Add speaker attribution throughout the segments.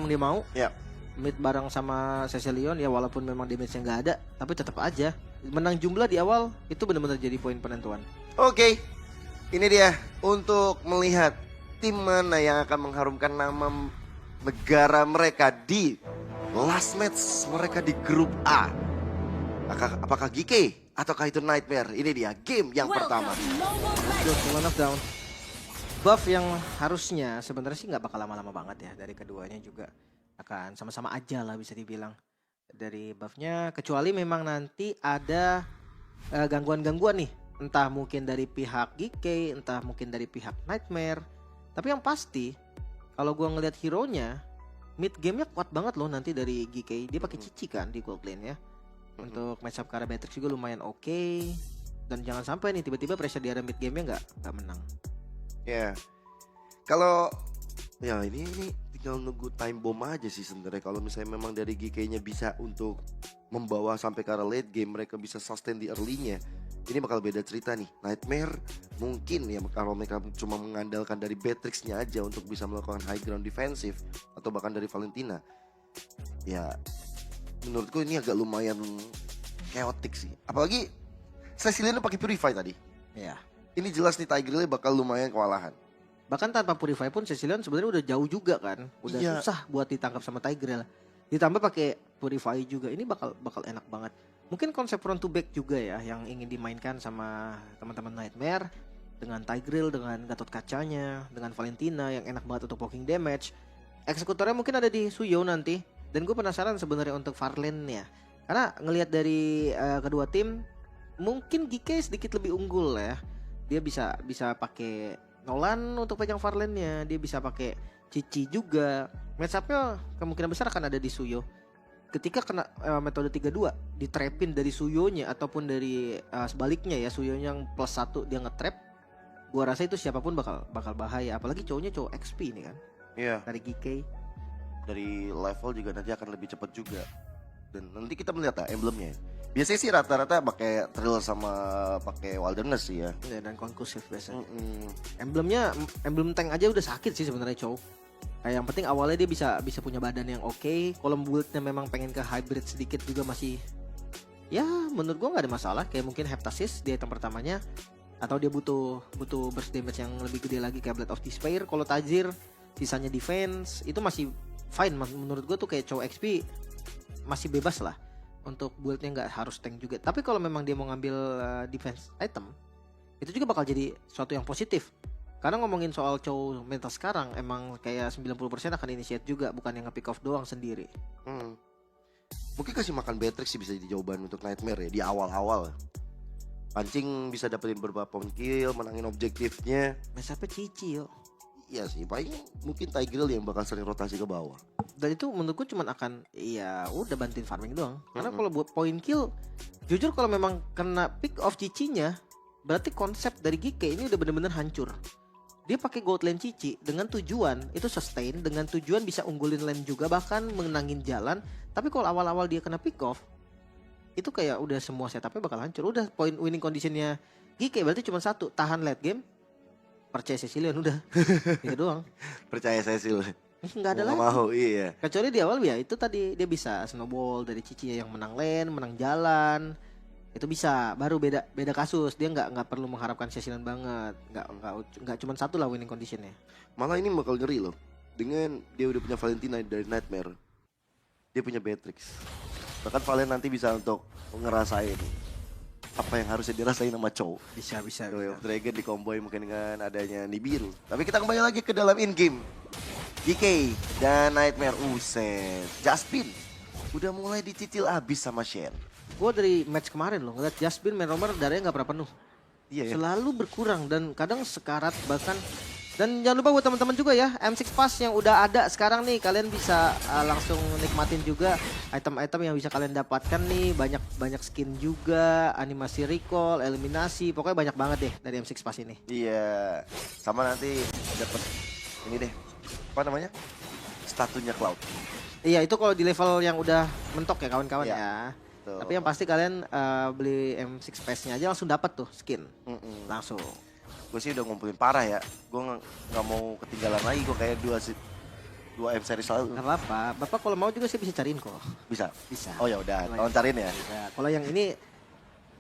Speaker 1: memang dia mau.
Speaker 2: Ya.
Speaker 1: Mid bareng sama Cecilion ya, walaupun memang damage-nya nggak ada, tapi tetap aja menang jumlah di awal itu benar-benar jadi poin penentuan.
Speaker 2: Oke. Ini dia untuk melihat tim mana yang akan mengharumkan nama negara mereka di last match mereka di grup A. Apakah GK ataukah itu Nightmare? Ini dia game yang pertama.
Speaker 1: One of down. Buff yang harusnya sebenarnya sih nggak bakal lama-lama banget ya, dari keduanya juga akan sama-sama aja lah bisa dibilang dari buffnya, kecuali memang nanti ada gangguan-gangguan nih, entah mungkin dari pihak GK, entah mungkin dari pihak Nightmare. Tapi yang pasti kalau gua ngelihat hero-nya mid game-nya kuat banget loh nanti dari GK. Dia pakai Cici kan di gold lane ya. Untuk matchup ke arah Beatrix juga lumayan oke. Dan jangan sampai nih tiba-tiba pressure di arah mid game-nya nggak menang.
Speaker 2: Ya, kalau ya ini tinggal nunggu time bomb aja sih sebenarnya. Kalau misalnya memang dari GK-nya bisa untuk membawa sampai ke arah late game, mereka bisa sustain di early-nya, ini bakal beda cerita nih. Nightmare mungkin ya kalau mereka cuma mengandalkan dari Beatrix-nya aja untuk bisa melakukan high ground defensive atau bahkan dari Valentina, ya menurutku ini agak lumayan chaotic sih. Apalagi Cecilion pakai Purify tadi.
Speaker 1: Ya.
Speaker 2: Ini jelas nih Tigreal bakal lumayan kewalahan.
Speaker 1: Bahkan tanpa Purify pun Cecilion sebenarnya udah jauh juga kan. Udah
Speaker 2: Iya.
Speaker 1: susah buat ditangkap sama Tigreal. Ditambah pakai Purify juga. Ini bakal enak banget. Mungkin konsep front to back juga ya yang ingin dimainkan sama teman-teman Nightmare, dengan Tigreal, dengan Gatot Kacanya, dengan Valentina yang enak banget untuk poking damage. Eksekutornya mungkin ada di Suyo nanti. Dan gue penasaran sebenarnya untuk Farlane-nya. Karena ngelihat dari kedua tim, mungkin GK sedikit lebih unggul ya. Dia bisa pakai Nolan untuk pegang Farlane-nya, dia bisa pakai Cici juga. Match-up-nya kemungkinan besar akan ada di Suyo. Ketika kena metode 3-2 ditrapin dari Suyonya ataupun dari sebaliknya ya, Suyonya yang +1 dia nge-trap, gua rasa itu siapapun bakal bahaya, apalagi cowoknya cowok XP ini kan.
Speaker 2: Iya.
Speaker 1: Dari GK.
Speaker 2: Dari level juga nanti akan lebih cepat juga. Dan nanti kita melihat emblemnya. Biasanya sih rata-rata pakai Trill sama pakai Wilderness sih ya.
Speaker 1: Ya, dan conclusive biasanya. Emblemnya, emblem tank aja udah sakit sih sebenarnya cowok. Kayak yang penting awalnya dia bisa punya badan yang oke. Kalau build-nya memang pengen ke hybrid sedikit juga masih, ya menurut gua nggak ada masalah. Kayak mungkin Heptasis di item pertamanya, atau dia butuh burst damage yang lebih gede lagi kayak Blade of Despair. Kalau Tajir sisanya defense itu masih fine. Menurut gua tuh kayak cowok XP masih bebas lah untuk build-nya, nggak harus tank juga. Tapi kalau memang dia mau ngambil defense item, itu juga bakal jadi suatu yang positif. Karena ngomongin soal Chow mental sekarang, emang kayak 90% akan initiate juga, bukan yang nge-pick off doang sendiri.
Speaker 2: Mungkin kasih makan Beatrix sih bisa jadi jawaban untuk Nightmare ya di awal-awal. Pancing bisa dapetin beberapa point kill, menangin objektifnya.
Speaker 1: Mesapnya Cici yo.
Speaker 2: Iya sih, paling mungkin Tigreal yang bakal sering rotasi ke bawah.
Speaker 1: Dan itu menurutku cuman akan, ya udah bantuin farming doang. Karena kalau buat point kill, jujur kalau memang kena pick off Cicinya, berarti konsep dari GK ini udah bener-bener hancur. Dia pakai gold lane Cici dengan tujuan itu sustain, dengan tujuan bisa unggulin lane juga, bahkan menangin jalan. Tapi kalau awal-awal dia kena pick off, itu kayak udah semua setupnya bakal hancur. Udah point winning conditionnya GK berarti cuma satu, tahan late game, percaya Cecilion udah. Itu doang.
Speaker 2: Percaya saya sih.
Speaker 1: Nggak ada lagi.
Speaker 2: Mau, iya.
Speaker 1: Kecuali di awal ya itu tadi dia bisa snowball dari Cici yang menang lane, menang jalan. Itu bisa, baru beda kasus. Dia nggak perlu mengharapkan Cecilion banget. Nggak cuma satu lah winning conditionnya.
Speaker 2: Malah ini bakal ngeri loh. Dengan dia udah punya Valentina dari Nightmare, dia punya Beatrix. Bahkan Valen nanti bisa untuk ngerasain apa yang harusnya dirasain sama Chow.
Speaker 1: Bisa.
Speaker 2: Dragon dikomboy mungkin dengan adanya Nibiru. Tapi kita kembali lagi ke dalam in-game. GK dan Nightmare, uset. Jaspin udah mulai dicicil abis sama Shen.
Speaker 1: Gue dari match kemarin loh ngeliat Jaspin main romer darahnya nggak pernah penuh.
Speaker 2: Iya ya.
Speaker 1: Selalu berkurang dan kadang sekarat bahkan. Dan jangan lupa buat teman-teman juga ya, M6 Pass yang udah ada sekarang nih, kalian bisa langsung nikmatin juga item-item yang bisa kalian dapatkan nih. Banyak skin juga, animasi recall, eliminasi, pokoknya banyak banget deh dari M6 Pass ini.
Speaker 2: Iya, sama nanti dapat ini deh, apa namanya, statunya Cloud.
Speaker 1: Iya, itu kalau di level yang udah mentok ya kawan-kawan
Speaker 2: Iya,
Speaker 1: ya.
Speaker 2: betul.
Speaker 1: Tapi yang pasti kalian beli M6 Pass-nya aja langsung dapat tuh skin. Langsung.
Speaker 2: Gue sih udah ngumpulin parah ya. Gue nggak mau ketinggalan lagi. Gue kayak 2M series selalu.
Speaker 1: Nggak apa-apa. Bapak kalau mau juga saya bisa cariin kok.
Speaker 2: Bisa.
Speaker 1: Bisa.
Speaker 2: Oh ya udah,
Speaker 1: Kalau
Speaker 2: tolong cariin ya.
Speaker 1: Ya, kalau yang ini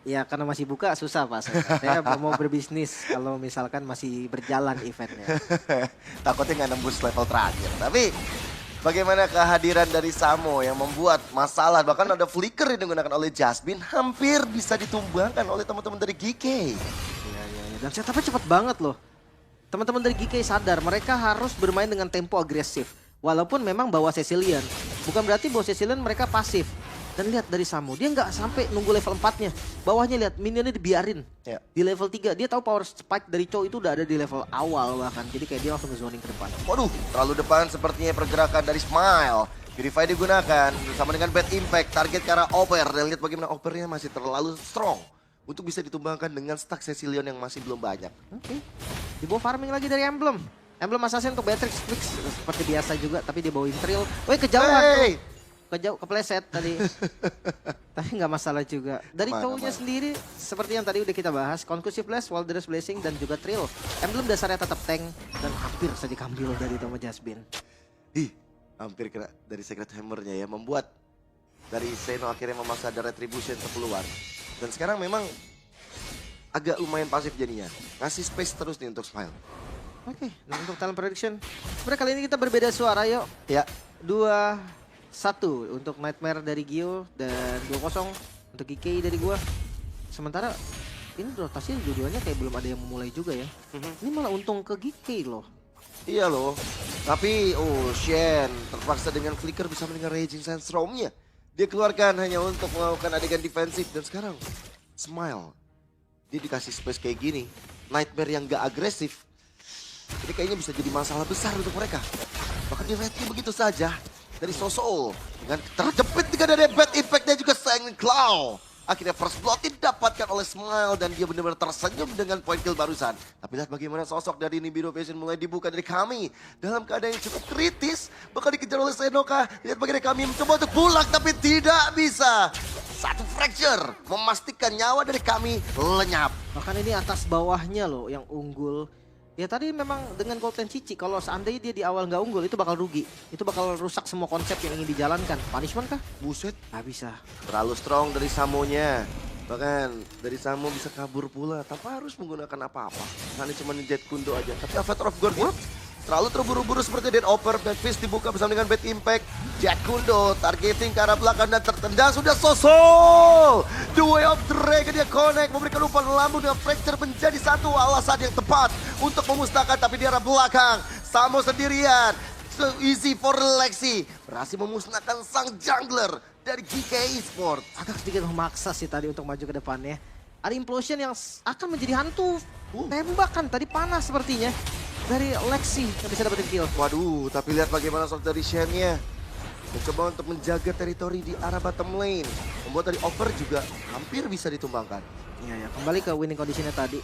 Speaker 1: ya karena masih buka susah Pak. Saya mau berbisnis kalau misalkan masih berjalan eventnya.
Speaker 2: Takutnya nggak nembus level terakhir. Tapi bagaimana kehadiran dari Samo yang membuat masalah, bahkan ada flicker yang digunakan oleh Jasmine hampir bisa ditumbangkan oleh teman-teman dari GK.
Speaker 1: Iya, iya, iya. Dan setupnya cepat banget loh. Teman-teman dari GK sadar mereka harus bermain dengan tempo agresif. Walaupun memang bawa Cecilian. Bukan berarti bawa Cecilian mereka pasif. Dan lihat dari Samo, dia nggak sampai nunggu level 4-nya. Bawahnya lihat, minionnya dibiarin.
Speaker 2: Ya.
Speaker 1: Di level 3, dia tahu power spike dari Chow itu udah ada di level awal bahkan. Jadi kayak dia langsung zoning ke depan.
Speaker 2: Waduh, terlalu depan sepertinya pergerakan dari Smile. Purify digunakan bersama dengan Bad Impact, target ke arah Oper. Dan lihat bagaimana Opernya masih terlalu strong untuk bisa ditumbangkan dengan stack Cecilion yang masih belum banyak.
Speaker 1: Oke. Dibawa farming lagi dari Emblem. Emblem Assassin untuk Beatrix Fix seperti biasa juga, tapi dia bawain Trill. Woi, kejauhan
Speaker 2: Hey!
Speaker 1: tuh. Kepleset tadi. Tapi nggak masalah juga. Dari
Speaker 2: Aman,
Speaker 1: cowoknya
Speaker 2: aman.
Speaker 1: sendiri seperti yang tadi udah kita bahas, Conclusive Blast, Walder's Blessing dan juga Trill. Emblem dasarnya tetap tank dan hampir saja diambil dari Tomo Jasmine.
Speaker 2: Ih, hampir kena dari Secret Hammer-nya ya. Membuat dari Seno akhirnya memaksa ada Retribution keluar. Dan sekarang memang agak lumayan pasif jadinya. Ngasih space terus nih untuk Smile.
Speaker 1: Oke, nah untuk talent prediction. Sebenarnya kali ini kita berbeda suara, yuk.
Speaker 2: Ya,
Speaker 1: 2-1 untuk Nightmare dari Gio dan 2-0 untuk GK dari gua. Sementara ini rotasi dua-duanya kayak belum ada yang memulai juga ya. Ini malah untung ke GK loh.
Speaker 2: iya loh. Tapi, oh Shen terpaksa dengan flicker bisa dengan Raging Sandstorm-nya. Dia keluarkan hanya untuk melakukan adegan defensif. Dan sekarang, Smile. Dia dikasih space kayak gini. Nightmare yang gak agresif. Ini kayaknya bisa jadi masalah besar untuk mereka. Bahkan di rednya begitu saja. Dari Sosol. Dengan terjepit dengan ada Bad Impact dan juga Silent Claw. Akhirnya first blood didapatkan oleh Smile. Dan dia benar-benar tersenyum dengan point kill barusan. Tapi lihat bagaimana sosok dari Nibiru Vision mulai dibuka dari kami. Dalam keadaan yang cukup kritis. Bahkan dikejar oleh Senoka. Lihat bagaimana kami mencoba untuk pulang tapi tidak bisa. Satu fracture memastikan nyawa dari kami lenyap.
Speaker 1: Bahkan ini atas bawahnya loh yang unggul. Ya tadi memang dengan Golden Cici, kalau seandainya dia di awal nggak unggul itu bakal rugi. Itu bakal rusak semua konsep yang ingin dijalankan. Punishment kah?
Speaker 2: Buset.
Speaker 1: Nggak bisa.
Speaker 2: Terlalu strong dari Samonya. Bahkan dari Samo bisa kabur pula tanpa harus menggunakan apa-apa. Hanya cuma Jet Kundo aja. Tapi Avatar of God terlalu terburu-buru seperti Dead Offer. Dead Fist dibuka bersama dengan Bad Impact. Jet Kundo targeting ke arah belakang dan tertendang. Sudah Sosol. The Way of Dragon dia connect. Memberikan umpan lambung dengan fracture menjadi satu alasan yang tepat untuk memusnahkan. Tapi di arah belakang. Samo sendirian. So easy for Lexi. Berhasil memusnahkan sang jungler dari GK Esports.
Speaker 1: Agak sedikit memaksa sih tadi untuk maju ke depannya. Ada implosion yang akan menjadi hantu. Tembakan tadi panas sepertinya. Dari Lexi yang bisa dapetin kill.
Speaker 2: Waduh, tapi lihat bagaimana shot dari Shen-nya. Mencoba untuk menjaga teritori di arah bottom lane. Membuat dari Over juga hampir bisa ditumbangkan.
Speaker 1: Iya ya, kembali ke winning conditionnya tadi.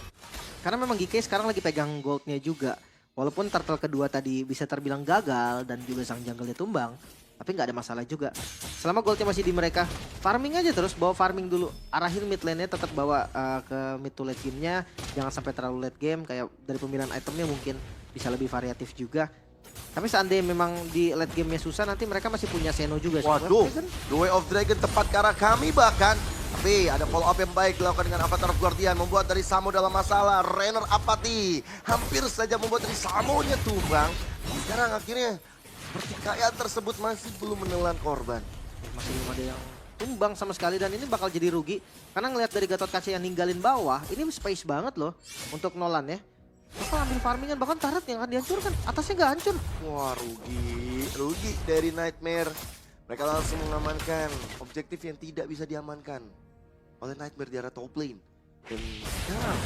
Speaker 1: Karena memang GK sekarang lagi pegang goldnya juga. Walaupun turtle kedua tadi bisa terbilang gagal dan juga sang jungle tumbang. Tapi nggak ada masalah juga. Selama goldnya masih di mereka, farming aja terus, bawa farming dulu. Arahin mid lane-nya tetap bawa ke mid to late game-nya. Jangan sampai terlalu late game, kayak dari pemilihan itemnya mungkin bisa lebih variatif juga. Tapi seandainya memang di late game-nya susah, nanti mereka masih punya Seno juga.
Speaker 2: Waduh, The Way of Dragon tepat ke arah kami bahkan. Tapi ada follow up yang baik dilakukan dengan Avatar of Guardian. Membuat dari Samo dalam masalah. Rainer apati. Hampir saja membuat dari Samonya tumbang. Sekarang akhirnya pertikaian tersebut masih belum menelan korban.
Speaker 1: Masih belum ada yang tumbang sama sekali dan ini bakal jadi rugi. Karena ngelihat dari Gatot Kaca yang ninggalin bawah, ini space banget loh untuk Nolan ya. Apa ambil farmingan, bahkan turret yang akan dihancurkan, atasnya nggak hancur.
Speaker 2: Wah rugi dari Nightmare. Mereka langsung mengamankan objektif yang tidak bisa diamankan oleh Nightmare di arah top lane. Dan sekarang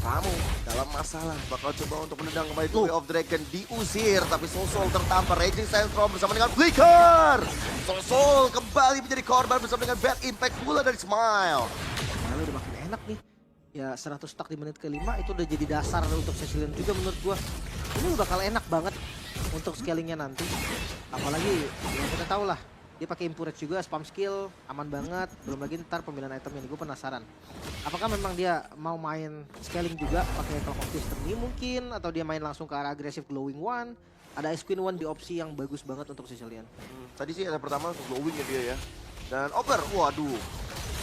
Speaker 2: Samo dalam masalah, bakal coba untuk menendang kembali The Way of Dragon, diusir. Tapi Sosol tertampar, Raging Sandstorm bersama dengan Flicker. Sosol kembali menjadi korban bersama dengan Bad Impact pula dari Smile.
Speaker 1: Malah udah makin enak nih. Ya 100 stack di menit ke-5 itu udah jadi dasar untuk Cecilion juga menurut gua. Ini bakal enak banget untuk scalingnya nanti. Apalagi ya kita tahu lah, dia pakai Impurage juga, spam skill, aman banget. Belum lagi ntar pemilihan item ini, gue penasaran. Apakah memang dia mau main scaling juga pakai Clock of Destiny mungkin? Atau dia main langsung ke arah agresif Glowing One? ada Ice Queen One di opsi yang bagus banget untuk Sicilian.
Speaker 2: Tadi sih ada pertama langsung glowing ya dia ya. Dan Over, waduh.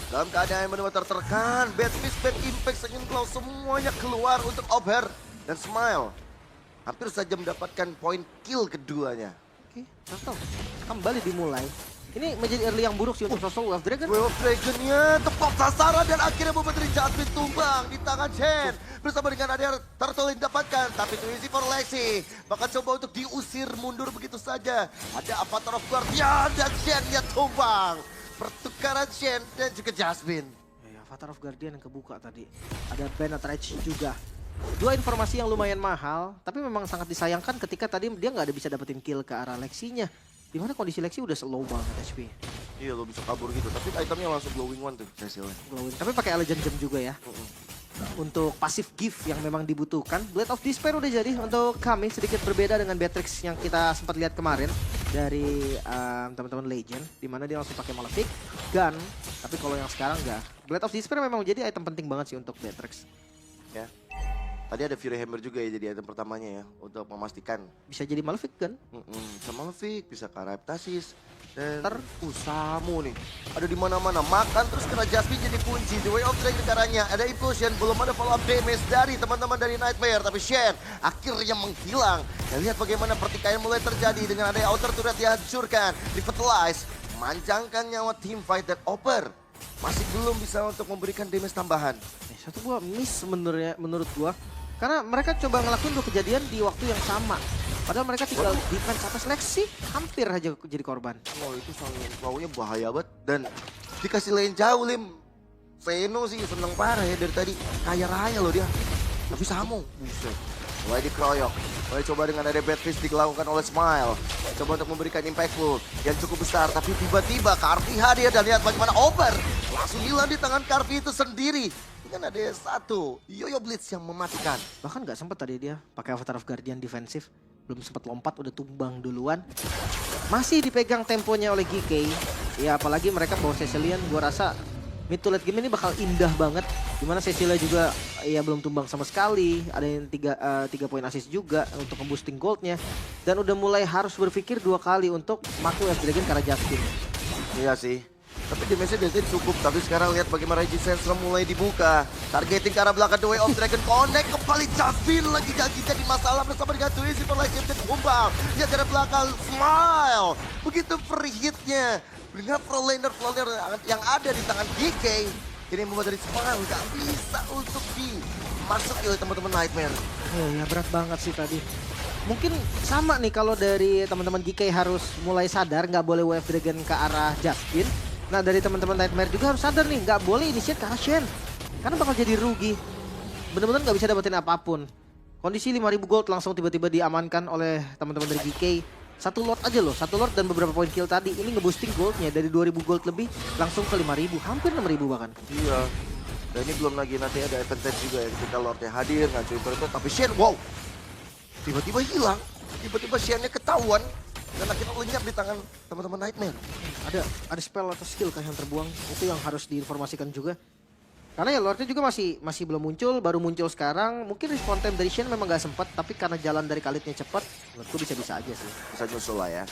Speaker 2: Dalam keadaan yang benar-benar tertekan, Bad Fist, Bad Impact, Second Claw semuanya keluar untuk Over dan Smile. Hampir saja mendapatkan poin kill keduanya.
Speaker 1: Oke, Sosol kembali dimulai. Ini menjadi early yang buruk sih untuk Sosol Wave Dragon.
Speaker 2: Wave of Dragon-nya tepat sasaran dan akhirnya Momentary Judgment tumbang di tangan Shen. Bersama dengan Adair Turtle yang didapatkan. Tapi itu easy for Lexi. Bahkan coba untuk diusir mundur begitu saja. Ada Avatar of Guardian dan Shen-nya tumbang. Pertukaran Shen dan juga Jasmine.
Speaker 1: Ya, Avatar of Guardian yang kebuka tadi. Ada Bennett Rage juga. Dua informasi yang lumayan mahal. Tapi memang sangat disayangkan ketika tadi dia nggak ada bisa dapetin kill ke arah Lexinya. Dimana kondisi Lexi udah slow banget HP.
Speaker 2: Iya lo bisa kabur gitu. Tapi itemnya langsung glowing one tuh hasilnya.
Speaker 1: Glowing. Tapi pakai Legend Gem juga ya. Untuk pasif gift yang memang dibutuhkan. Blade of Despair udah jadi untuk kami, sedikit berbeda dengan Beatrix yang kita sempat lihat kemarin dari teman-teman Legend, dimana dia langsung pakai Malefic Gun. Tapi kalau yang sekarang enggak. Blade of Despair memang jadi item penting banget sih untuk Beatrix.
Speaker 2: Ya. Tadi ada Fury Hammer juga ya jadi item pertamanya ya untuk memastikan.
Speaker 1: Bisa jadi Malefic Gun.
Speaker 2: Bisa Malefic, bisa Karaptasis. Dan Samu nih. Ada di mana-mana. Makan terus kena Jasmine jadi kunci. The Way of Dragon caranya. Ada Implosion. Belum ada follow up damage dari teman-teman dari Nightmare. Tapi Shen akhirnya menghilang. Dan lihat bagaimana pertikaian mulai terjadi. Dengan ada outer turret dihancurkan. Revitalize. Manjangkan nyawa team fight dan Oper. Masih belum bisa untuk memberikan damage tambahan.
Speaker 1: Satu gua miss menurut gua. Karena mereka coba ngelakuin dua kejadian di waktu yang sama. Padahal mereka tinggal defense atas Lexi, hampir aja jadi korban.
Speaker 2: Oh itu sangat baunya bahaya banget. Dan dikasih lane jauh Lim. Zeno sih seneng parah ya dari tadi. Kaya raya loh dia. Tapi Samu, buset. Mulai dikeroyok. Mulai coba dengan ada bad fist dilakukan oleh Smile. Coba untuk memberikan impactful yang cukup besar. Tapi tiba-tiba Karvi hadir dan lihat bagaimana Over. Langsung hilang di tangan Karvi itu sendiri. Kan ada satu Yoyo Blitz yang mematikan.
Speaker 1: Bahkan nggak sempat tadi dia pakai Avatar of Guardian defensif, belum sempat lompat udah tumbang duluan. Masih dipegang temponya oleh GK. Ya apalagi mereka bawa Cecilian, gua rasa mid to late game ini bakal indah banget. Dimana Cecilia juga ya belum tumbang sama sekali. Ada yang 3 poin assist juga untuk nge-boosting goldnya. Dan udah mulai harus berpikir 2 kali untuk make Wave Dragon karena Justin.
Speaker 2: Iya sih. Tapi damage-nya dari cukup, tapi sekarang lihat bagaimana Regicentra mulai dibuka. Targeting ke arah belakang The Way of Dragon connect kembali Jasmine lagi jadi masalah bersama dengan Twizy Perlahan dan Kumbang. Lihat dari belakang Smile. Begitu free hit-nya. Dengan pro laner yang ada di tangan GK. Ini membuat dari Smile nggak bisa untuk dimasuki oleh teman-teman Nightmare.
Speaker 1: Oh ya berat banget sih tadi. Mungkin sama nih kalau dari teman-teman GK harus mulai sadar nggak boleh Wave Dragon ke arah Justin. Nah dari teman-teman Nightmare juga harus sadar nih, nggak boleh initiate ke arah Shen. Karena bakal jadi rugi. Bener-bener nggak bisa dapetin apapun. Kondisi 5.000 gold langsung tiba-tiba diamankan oleh teman-teman dari GK. Satu Lord aja loh, satu Lord dan beberapa poin kill tadi. Ini nge-boosting goldnya dari 2.000 gold lebih langsung ke 5.000, hampir 6.000 bahkan.
Speaker 2: Iya. Dan ini belum lagi nanti ada advantage juga ya ketika Lordnya hadir, ngacuin itu. Tapi Shen, wow. Tiba-tiba hilang. Tiba-tiba Shen-nya ketahuan. Dan akhirnya lenyap di tangan teman-teman Nightmare.
Speaker 1: Ada spell atau skill kah yang terbuang? Itu yang harus diinformasikan juga. Karena ya Lordnya juga masih belum muncul, baru muncul sekarang. Mungkin respawn time dari Shen memang gak sempat, tapi karena jalan dari Khalidnya cepat, menurutku bisa-bisa aja sih.
Speaker 2: Bisa nyusul lah ya.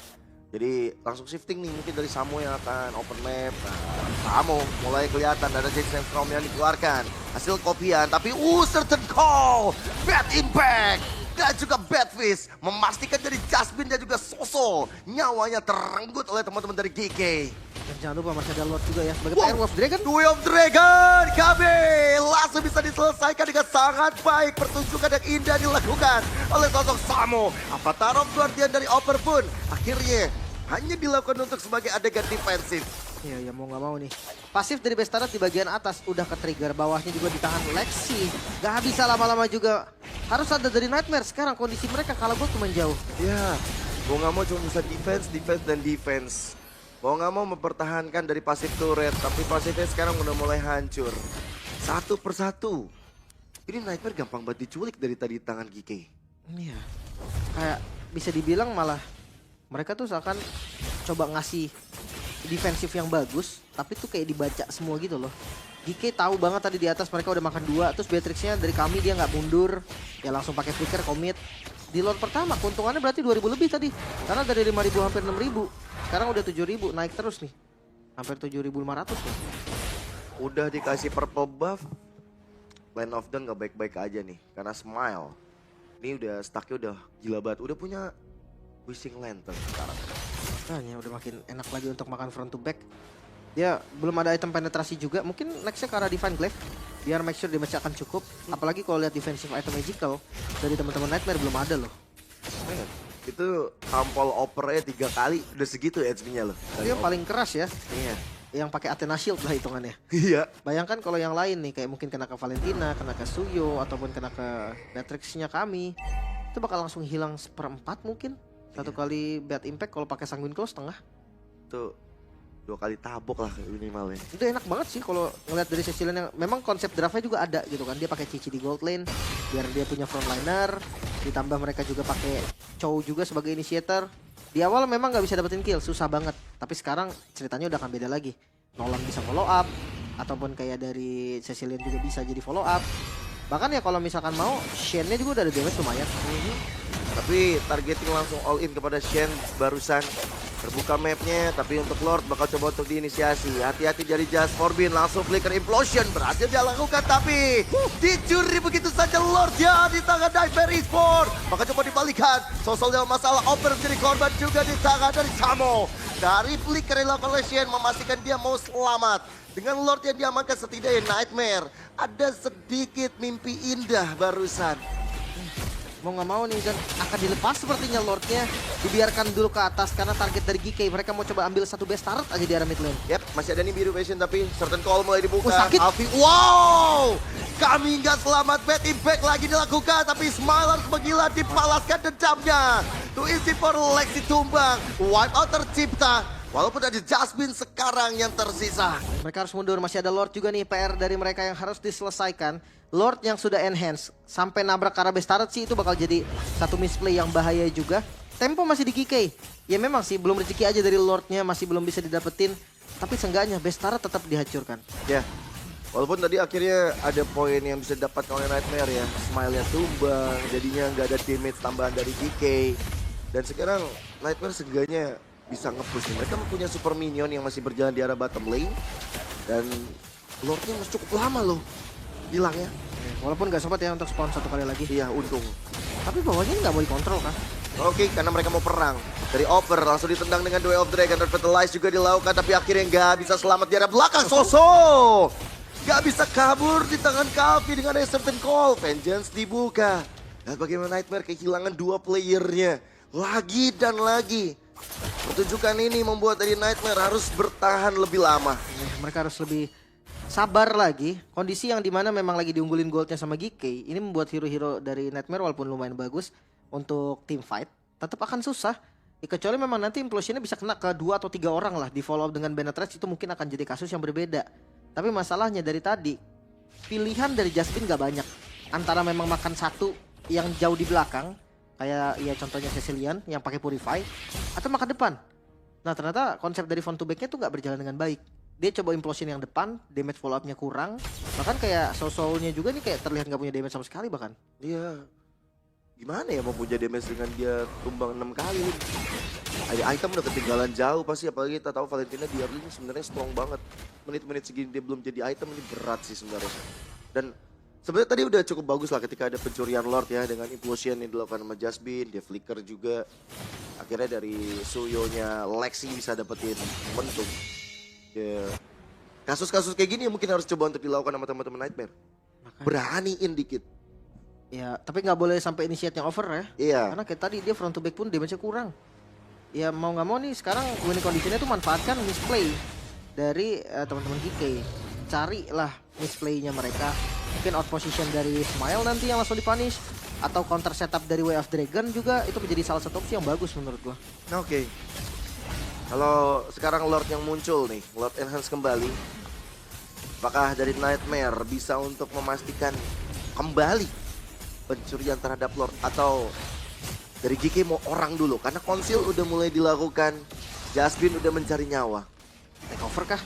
Speaker 2: Jadi langsung shifting nih mungkin dari Samu yang akan open map. Nah, Samu mulai kelihatan ada Jason Storm yang dikeluarkan. Hasil kopian, tapi certain call! Bad impact! Dan juga Bad Fist memastikan dari Jasmine dan juga Soso nyawanya terenggut oleh teman-teman dari GK.
Speaker 1: Dan jangan lupa masih ada Lord juga ya sebagai player Wave Dragon.
Speaker 2: Way of Dragon kami langsung bisa diselesaikan dengan sangat baik. Pertunjukan yang indah dilakukan oleh sosok Samu. Avatar of Guardian dari Oper pun akhirnya hanya dilakukan untuk sebagai adegan defensif.
Speaker 1: Iya, ya mau nggak mau nih. Pasif dari Bestarat di bagian atas udah ke-trigger, bawahnya juga di tangan Lexi. Gak bisa lama-lama juga. Harus ada dari Nightmare sekarang kondisi mereka kalau gue cuma jauh.
Speaker 2: Ya, mau nggak mau cuma bisa defense. Mau nggak mau mempertahankan dari pasif turret, tapi pasifnya sekarang udah mulai hancur. Satu persatu. Ini Nightmare gampang banget diculik dari tadi tangan GK.
Speaker 1: Iya. Kayak bisa dibilang malah mereka tuh seakan coba ngasih defensif yang bagus, tapi tuh kayak dibaca semua gitu loh. GK tahu banget tadi di atas mereka udah makan 2, terus Beatrixnya dari kami dia nggak mundur, ya langsung pakai flicker commit. di Lord pertama keuntungannya berarti 2000 lebih tadi. Karena dari 5000 hampir 6000. Sekarang udah 7000, naik terus nih. Hampir 7500 nih.
Speaker 2: Udah dikasih purple buff, Land of Dawn gak baik-baik aja nih. Karena Smile, ini udah stacknya udah gila banget. Udah punya Wishing Lantern sekarang.
Speaker 1: Makanya udah makin enak lagi untuk makan front to back. Ya belum ada item penetrasi juga. Mungkin nextnya ke arah Divine Glaive. Biar make sure damage akan cukup. Apalagi kalau lihat defensive item magical dari teman-teman Nightmare belum ada loh.
Speaker 2: Men, itu tampol opernya 3 kali udah segitu HP-nya loh.
Speaker 1: Itu yang paling keras ya.
Speaker 2: Iya.
Speaker 1: Yang pakai Athena Shield lah hitungannya.
Speaker 2: Iya.
Speaker 1: Bayangkan kalau yang lain nih kayak mungkin kena ke Valentina, kena ke Suyo, ataupun kena ke Matrix-nya kami. Itu bakal langsung hilang 1/4 mungkin. Satu kali bad impact kalau pakai Sanguine Claw setengah.
Speaker 2: Tuh 2 kali tabok lah minimalnya.
Speaker 1: Itu enak banget sih kalau ngeliat dari sisi lain yang memang konsep draftnya juga ada gitu kan. Dia pakai Cici di gold lane biar dia punya frontliner, ditambah mereka juga pakai Chow juga sebagai initiator. Di awal memang nggak bisa dapetin kill, susah banget. Tapi sekarang ceritanya udah akan beda lagi. Nolan bisa follow up ataupun kayak dari Cecilian juga bisa jadi follow up. Bahkan ya kalau misalkan mau Shen-nya juga udah ada damage lumayan.
Speaker 2: Tapi targeting langsung all in kepada Shen barusan. Terbuka mapnya, tapi untuk Lord bakal coba untuk diinisiasi. Hati-hati dari Just Forbin, langsung flicker implosion. Berhasil dia lakukan, tapi dicuri begitu saja Lord ya di tangan Nightmare Esports. Maka coba dibalikan, Sosol dalam masalah, Oper menjadi korban juga di tangan dari Samo. Dari flicker yang dilakukan oleh Shen, memastikan dia mau selamat. Dengan Lord yang diamankan setidaknya Nightmare, ada sedikit mimpi indah barusan.
Speaker 1: Mau nggak mau nih dan akan dilepas sepertinya Lordnya, dibiarkan dulu ke atas karena target dari GK mereka mau coba ambil satu best turret aja di arah mid lane.
Speaker 2: Yap, masih ada nih biru vision tapi certain call mulai dibuka.
Speaker 1: Sakit.
Speaker 2: Alfi, wow! Kami nggak selamat, bad impact lagi dilakukan tapi Smile harus menggila dipalaskan dendamnya. To isi for Lexi tumbang, wipe out tercipta. Walaupun ada Jasmine sekarang yang tersisa.
Speaker 1: Mereka harus mundur, masih ada Lord juga nih PR dari mereka yang harus diselesaikan. Lord yang sudah enhance sampai nabrak ke arah best turret sih itu bakal jadi satu misplay yang bahaya juga. Tempo masih di GK. Ya memang sih belum rezeki aja dari Lordnya, masih belum bisa didapetin. Tapi seenggaknya best turret tetap dihancurkan.
Speaker 2: Ya, walaupun tadi akhirnya ada poin yang bisa dapat oleh Nightmare ya. Smile-nya tumbang, jadinya nggak ada damage tambahan dari GK. Dan sekarang Nightmare seenggaknya bisa nge-push nih. Mereka punya super minion yang masih berjalan di arah bottom lane. Dan Lordnya masih cukup lama loh hilangnya.
Speaker 1: Walaupun gak sempat ya untuk spawn satu kali lagi.
Speaker 2: Iya, untung.
Speaker 1: Tapi bawahnya nggak mau dikontrol kan.
Speaker 2: Oke, karena mereka mau perang. Dari Over langsung ditendang dengan Duel of Dragon. Revitalize juga dilakukan, tapi akhirnya nggak bisa selamat di arah belakang. Soso nggak bisa kabur di tangan Calvi dengan a certain call. Vengeance dibuka. Dan bagaimana Nightmare kehilangan 2 playernya. Lagi dan lagi. Pertunjukan ini membuat dari Nightmare harus bertahan lebih lama.
Speaker 1: Mereka harus lebih sabar lagi. Kondisi yang dimana memang lagi diunggulin goldnya sama GK. Ini membuat hero-hero dari Nightmare walaupun lumayan bagus untuk team fight, tetap akan susah. Ya, kecuali memang nanti implosionnya bisa kena ke 2 atau 3 orang lah. Di follow up dengan Benetrage itu mungkin akan jadi kasus yang berbeda. Tapi masalahnya dari tadi, pilihan dari Jasmine gak banyak. Antara memang makan satu yang jauh di belakang, kayak ya contohnya Cecilian yang pakai Purify, atau makan depan. Nah ternyata konsep dari front to back-nya tuh gak berjalan dengan baik. Dia coba implosion yang depan, damage follow up-nya kurang. Bahkan kayak Soul-nya juga nih kayak terlihat gak punya damage sama sekali bahkan.
Speaker 2: Iya. Gimana ya mau punya damage dengan dia tumbang 6 kali. Ada item udah ketinggalan jauh pasti, apalagi kita tahu Valentina di early ini sebenarnya strong banget. Menit-menit segini dia belum jadi item, ini berat sih sebenarnya. Dan sebenarnya tadi udah cukup bagus lah ketika ada pencurian Lord ya dengan implosion yang dilakukan sama Jasmine, dia flicker juga. Akhirnya dari Suyo-nya Lexi bisa dapetin momentum. Ya, kasus-kasus kayak gini mungkin harus coba untuk dilakukan sama teman-teman Nightmare. Beraniin dikit.
Speaker 1: Ya, tapi nggak boleh sampai initiate-nya over ya.
Speaker 2: Iya.
Speaker 1: Karena kayak tadi dia front to back pun damage-nya kurang. Ya mau nggak mau nih sekarang winning condition-nya tuh manfaatkan misplay dari teman-teman GK. Carilah misplay-nya mereka. Mungkin out position dari Smile nanti yang langsung dipunish. Atau counter setup dari Way of Dragon juga itu menjadi salah satu opsi yang bagus menurut gua.
Speaker 2: Oke. Kalau sekarang Lord yang muncul nih, Lord Enhance kembali. Apakah dari Nightmare bisa untuk memastikan kembali pencurian terhadap Lord, atau dari GK mau orang dulu karena konsil udah mulai dilakukan, Jasmine udah mencari nyawa.
Speaker 1: Take over kah?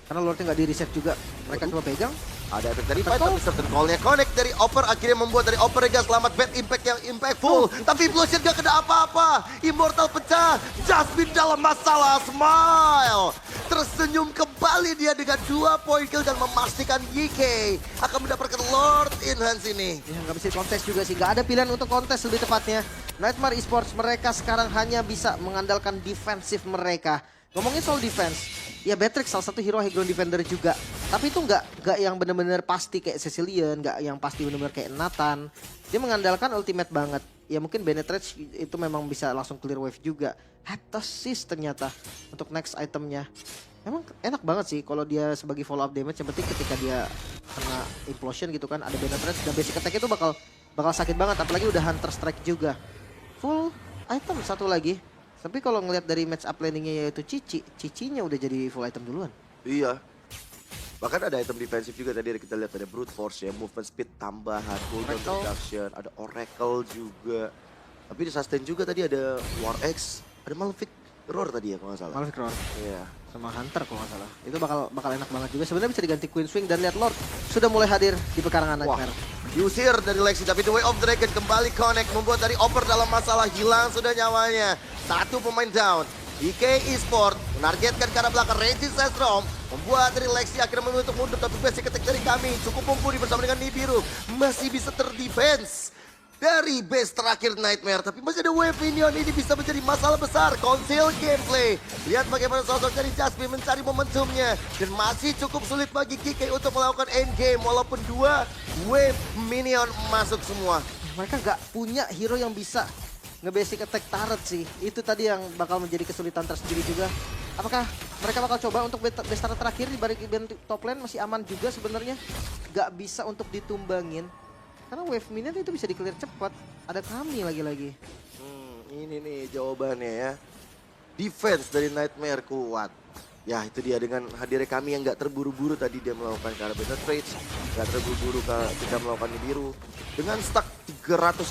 Speaker 1: Karena Lordnya nggak di reset juga. Mereka cuma pegang.
Speaker 2: Ada efek dari fight,
Speaker 1: Betul.
Speaker 2: tapi certain call-nya connect dari Opper. Akhirnya membuat dari Opper Rega selamat. Bad impact yang impactful. Tapi Implosion gak kena apa-apa. Immortal pecah. Jasmine dalam masalah. Smile. Tersenyum kembali dia dengan 2 poin kill dan memastikan YK akan mendapatkan Lord in Hands ini.
Speaker 1: Ya nggak bisa kontes juga sih, nggak ada pilihan untuk kontes lebih tepatnya. Nightmare Esports mereka sekarang hanya bisa mengandalkan defensif mereka. Ngomongin soal defense, ya Beatrix salah satu hero high ground defender juga. Tapi itu nggak yang benar-benar pasti kayak Cecilion, nggak yang pasti benar-benar kayak Nathan. Dia mengandalkan ultimate banget. Ya mungkin Benetrage itu memang bisa langsung clear wave juga. Heptasis ternyata untuk next itemnya. Emang enak banget sih kalau dia sebagai follow up damage. Yang penting ketika dia kena implosion gitu kan, ada Benetrage dan basic attack itu bakal sakit banget. Apalagi udah Hunter Strike juga. Full item satu lagi. Tapi kalau ngelihat dari match up landingnya yaitu Cicinya udah jadi full item duluan.
Speaker 2: Iya. Bahkan ada item defensif juga tadi kita lihat ada Brute Force ya, movement speed tambahan, cooldown
Speaker 1: Oracle.
Speaker 2: reduction, ada Oracle juga. Tapi di sustain juga tadi ada War X, ada Malefic Roar tadi ya kalau nggak salah.
Speaker 1: Malefic Roar
Speaker 2: Iya.
Speaker 1: sama Hunter kalau nggak salah. Itu bakal enak banget juga. Sebenarnya bisa diganti Queen Swing dan lihat Lord sudah mulai hadir di pekarangan
Speaker 2: Wah,
Speaker 1: Nightmare.
Speaker 2: diusir dari Lexi tapi The Way of Dragon kembali connect membuat dari Opper dalam masalah, hilang sudah nyawanya. 1 pemain down. DK Esports menargetkan ke arah belakang Regis Sestrom membuat dari Lexi akhirnya memilih untuk mundur, tapi basic attack dari kami cukup mumpuni bersama dengan Nibiru masih bisa terdefense dari base terakhir Nightmare, tapi masih ada wave minion. Ini bisa menjadi masalah besar. Conceal gameplay, lihat bagaimana sosok dari Jasmine mencari momentumnya dan masih cukup sulit bagi GK untuk melakukan end game walaupun 2 wave minion masuk semua.
Speaker 1: Mereka nggak punya hero yang bisa nge-basic attack turret sih. Itu tadi yang bakal menjadi kesulitan tersendiri juga. Apakah mereka bakal coba untuk base turret terakhir di balik event top lane masih aman juga sebenarnya. Nggak bisa untuk ditumbangin. Karena wave minion itu bisa di-clear cepat. Ada kami lagi-lagi.
Speaker 2: Ini nih jawabannya ya. Defense dari Nightmare kuat. Ya itu dia dengan hadirnya kami yang nggak terburu-buru tadi dia melakukan ke arah Benetrage. Nggak terburu-buru ketika melakukan biru. Dengan stack 380.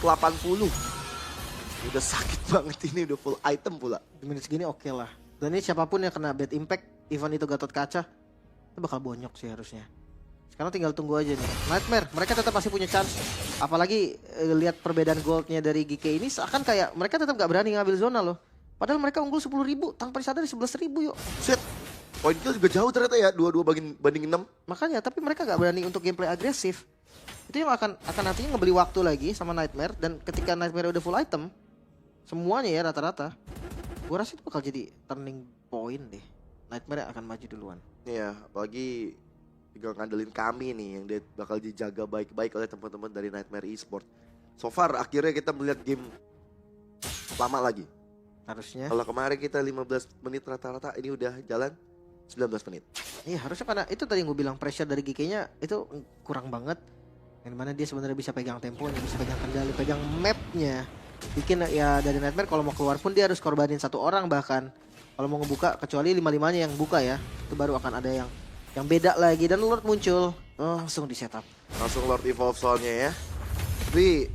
Speaker 2: Udah sakit banget ini, udah full item pula.
Speaker 1: Di menit segini oke lah. Dan ini siapapun yang kena bad impact, even itu Gatot Kaca, itu bakal bonyok sih harusnya. Sekarang tinggal tunggu aja nih. Nightmare, mereka tetap masih punya chance. Apalagi lihat perbedaan goldnya dari GK ini, seakan kayak mereka tetap gak berani ngambil zona loh. Padahal mereka unggul 10.000, tanpa disadari 11.000 yuk.
Speaker 2: Set, poin kill juga jauh ternyata ya, 22 banding 6.
Speaker 1: Makanya, tapi mereka gak berani untuk gameplay agresif. Itu yang akan nantinya ngebeli waktu lagi sama Nightmare. Dan ketika Nightmare udah full item, semuanya ya rata-rata, gue rasa itu bakal jadi turning point deh. Nightmare akan maju duluan.
Speaker 2: Iya, apalagi tinggal ngandelin kami nih yang dia bakal dijaga baik-baik oleh teman-teman dari Nightmare Esports. So far akhirnya kita melihat game lama lagi.
Speaker 1: Harusnya.
Speaker 2: Kalau kemarin kita 15 menit rata-rata, ini udah jalan 19 menit.
Speaker 1: Iya harusnya, karena itu tadi yang gue bilang pressure dari GK-nya itu kurang banget. Yang mana dia sebenarnya bisa pegang temponya, bisa pegang kendali, pegang mapnya. Bikin ya dari Nightmare kalau mau keluar pun dia harus korbanin 1 orang bahkan. Kalau mau ngebuka kecuali 5-5-nya yang buka ya, itu baru akan ada yang beda lagi. Dan Lord muncul, langsung di setup.
Speaker 2: Langsung Lord Evolve soalnya ya. Tapi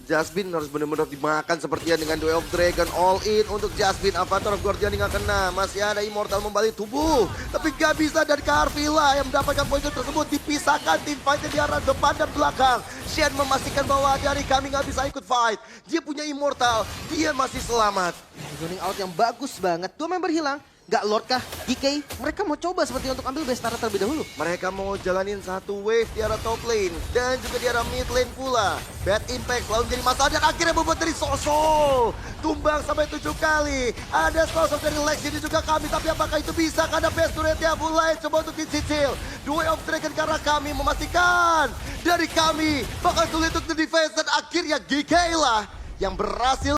Speaker 2: Jasmine harus benar-benar dimakan sepertinya dengan Way of Dragon. All in untuk Jasmine. Avatar of Guardian nggak kena. Masih ada Immortal membalik tubuh. Tapi gak bisa dari Carvilla yang mendapatkan poin tersebut. Dipisahkan tim fightnya di arah depan dan belakang. Shen memastikan bahwa dari kami nggak bisa ikut fight. Dia punya Immortal. Dia masih selamat.
Speaker 1: Zoning out yang bagus banget. 2 member hilang. Gak Lord kah? GK? Mereka mau coba seperti untuk ambil base turret terlebih dahulu.
Speaker 2: Mereka mau jalanin 1 wave di arah top lane. Dan juga di arah mid lane pula. Bad impact selalu menjadi masalah. Dan akhirnya membuat dari Sosol tumbang sampai 7 kali. Ada sosok dari Lex ini juga kami. Tapi apakah itu bisa? Karena base turretnya mulai coba untuk dicicil. The Way of Dragon karena kami memastikan. Dari kami bakal sulit untuk di defense. Dan akhirnya GK lah yang berhasil